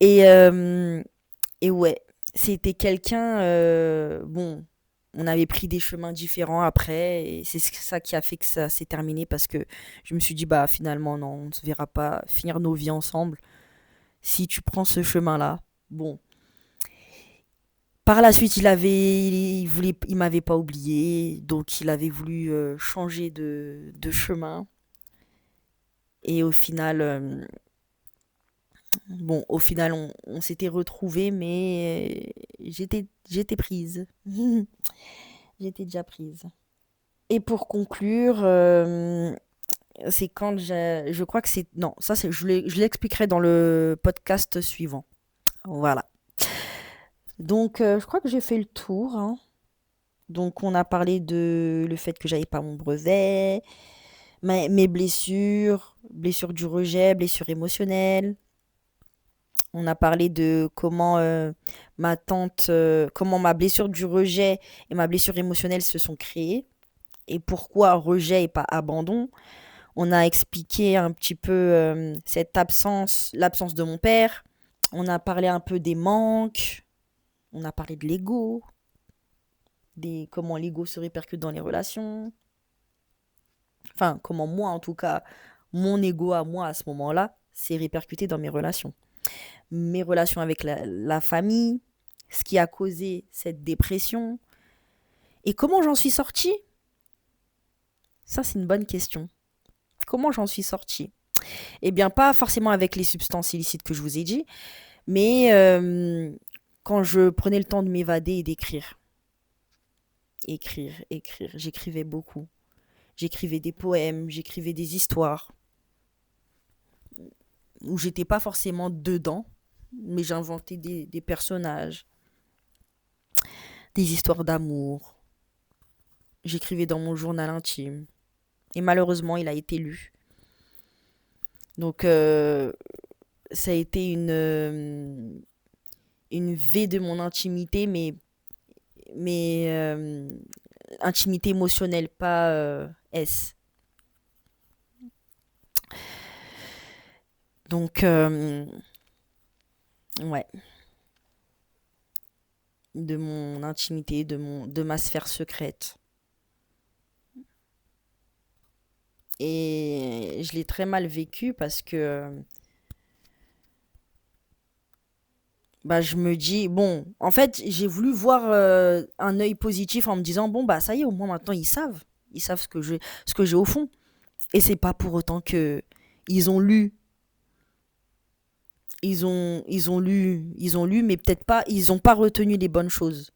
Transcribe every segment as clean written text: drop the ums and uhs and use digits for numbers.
Et, et ouais, c'était quelqu'un, bon, on avait pris des chemins différents après, et c'est ça qui a fait que ça s'est terminé parce que je me suis dit, bah finalement, non, on ne se verra pas finir nos vies ensemble si tu prends ce chemin-là. Bon, par la suite, il m'avait pas oublié, donc il avait voulu changer de chemin. Et au final, bon, au final, on s'était retrouvés, mais j'étais prise. J'étais déjà prise. Et pour conclure, c'est quand je crois que c'est, non, ça c'est, je l'expliquerai dans le podcast suivant. Voilà. Donc, je crois que j'ai fait le tour, hein. Donc, on a parlé de le fait que j'avais pas mon brevet, mes blessures, blessures du rejet, blessures émotionnelles. On a parlé de comment comment ma blessure du rejet et ma blessure émotionnelle se sont créées et pourquoi rejet et pas abandon. On a expliqué un petit peu cette absence, l'absence de mon père. On a parlé un peu des manques. On a parlé de l'ego, des comment l'ego se répercute dans les relations. Enfin, comment moi, en tout cas, mon ego à moi à ce moment-là s'est répercuté dans mes relations. Mes relations avec la famille, ce qui a causé cette dépression. Et comment j'en suis sortie? Ça, c'est une bonne question. Comment j'en suis sortie? Eh bien, pas forcément avec les substances illicites que je vous ai dit, mais quand je prenais le temps de m'évader et d'écrire. Écrire, écrire. J'écrivais beaucoup. J'écrivais des poèmes, j'écrivais des histoires où j'étais pas forcément dedans, mais j'inventais des personnages, des histoires d'amour. J'écrivais dans mon journal intime. Et malheureusement, il a été lu. Donc, ça a été une V de mon intimité, mais intimité émotionnelle, pas S. Donc, ouais, de mon intimité, de ma sphère secrète. Et je l'ai très mal vécu parce que bah, je me dis, bon, en fait, j'ai voulu voir un œil positif en me disant, bon, bah, ça y est, au moins maintenant, ils savent. Ils savent ce que j'ai au fond. Et c'est pas pour autant que ils ont lu, ils ont lu, mais peut-être pas, ils ont pas retenu les bonnes choses.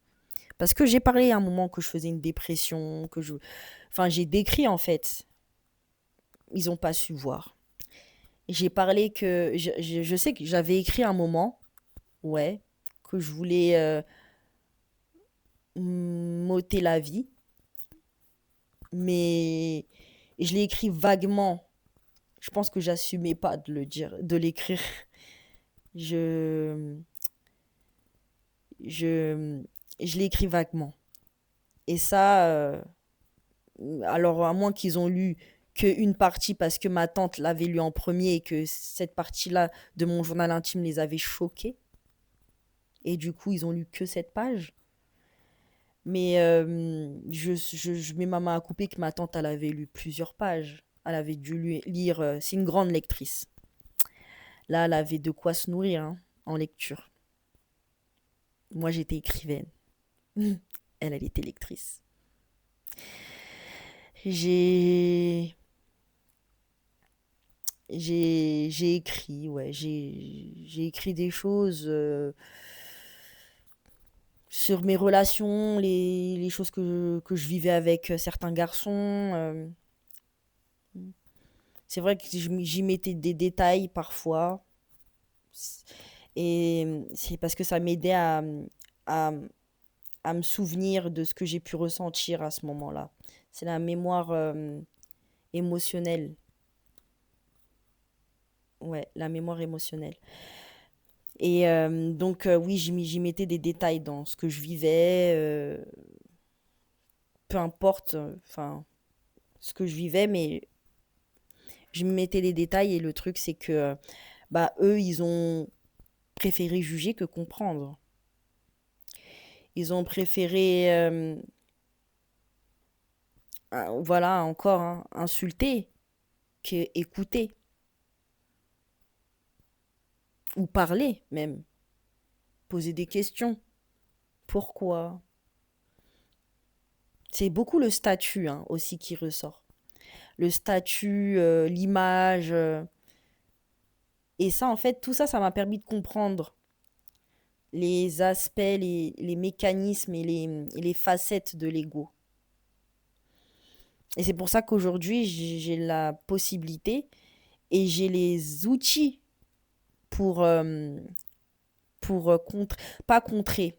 Parce que j'ai parlé à un moment que je faisais une dépression, enfin, j'ai décrit en fait. Ils ont pas su voir. J'ai parlé que, je sais que j'avais écrit un moment, ouais, que je voulais m'ôter la vie, mais je l'ai écrit vaguement. Je pense que j'assumais pas de le dire, de l'écrire. Je, je, je l'ai écrit vaguement. Et ça, alors à moins qu'ils ont lu qu'une partie parce que ma tante l'avait lu en premier et que cette partie-là de mon journal intime les avait choqués. Et du coup, ils ont lu que cette page. Mais je mets ma main à couper que ma tante, elle avait lu plusieurs pages. Elle avait dû lire. C'est une grande lectrice. Là, elle avait de quoi se nourrir hein, en lecture. Moi, j'étais écrivaine. Elle était lectrice. J'ai j'ai écrit, ouais, j'ai écrit des choses sur mes relations, les choses que je vivais avec certains garçons. C'est vrai que j'y mettais des détails parfois. Et c'est parce que ça m'aidait à, à me souvenir de ce que j'ai pu ressentir à ce moment-là. C'est la mémoire émotionnelle. Ouais, la mémoire émotionnelle. Et donc, oui, j'y mettais des détails dans ce que je vivais, peu importe, enfin, ce que je vivais, mais je me mettais des détails et le truc, c'est que, bah, eux, ils ont préféré juger que comprendre. Ils ont préféré, voilà, encore, hein, insulter que écouter ou parler même, poser des questions. Pourquoi? C'est beaucoup le statut hein, aussi qui ressort. Le statut, l'image. Et ça, en fait, tout ça, ça m'a permis de comprendre les aspects, les mécanismes et les facettes de l'ego. Et c'est pour ça qu'aujourd'hui, j'ai la possibilité et j'ai les outils pour, pas contrer,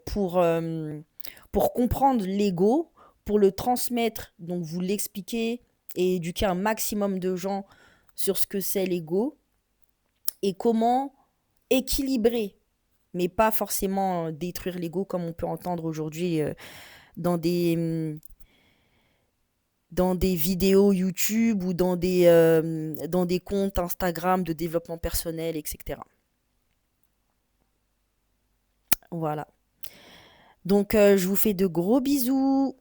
pour comprendre l'ego, pour le transmettre, donc vous l'expliquer et éduquer un maximum de gens sur ce que c'est l'ego et comment équilibrer, mais pas forcément détruire l'ego comme on peut entendre aujourd'hui dans dans des vidéos YouTube ou dans des comptes Instagram de développement personnel, etc. Voilà. Donc, je vous fais de gros bisous.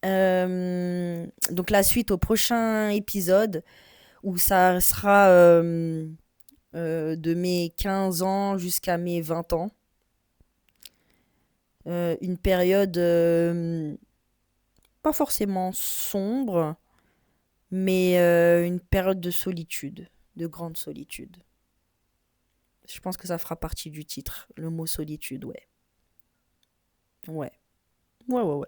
Donc, la suite au prochain épisode où ça sera de mes 15 ans jusqu'à mes 20 ans. Une période pas forcément sombre, mais une période de solitude, de grande solitude. Je pense que ça fera partie du titre, le mot solitude, ouais. Ouais. Ouais, ouais, ouais.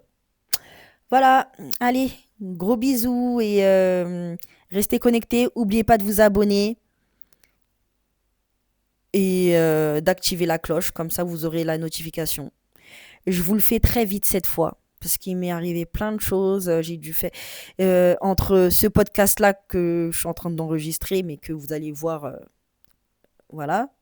Voilà, allez, gros bisous et restez connectés. N'oubliez pas de vous abonner et d'activer la cloche, comme ça vous aurez la notification. Je vous le fais très vite cette fois, parce qu'il m'est arrivé plein de choses. J'ai dû faire entre ce podcast-là que je suis en train d'enregistrer, mais que vous allez voir, voilà.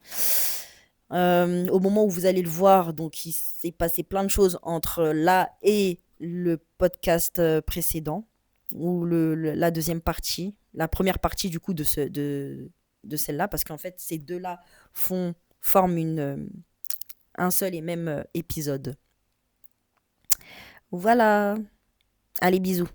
Au moment où vous allez le voir, donc il s'est passé plein de choses entre là et le podcast précédent, ou la deuxième partie, la première partie du coup de celle-là, parce qu'en fait ces deux-là forment un seul et même épisode. Voilà. Allez, bisous.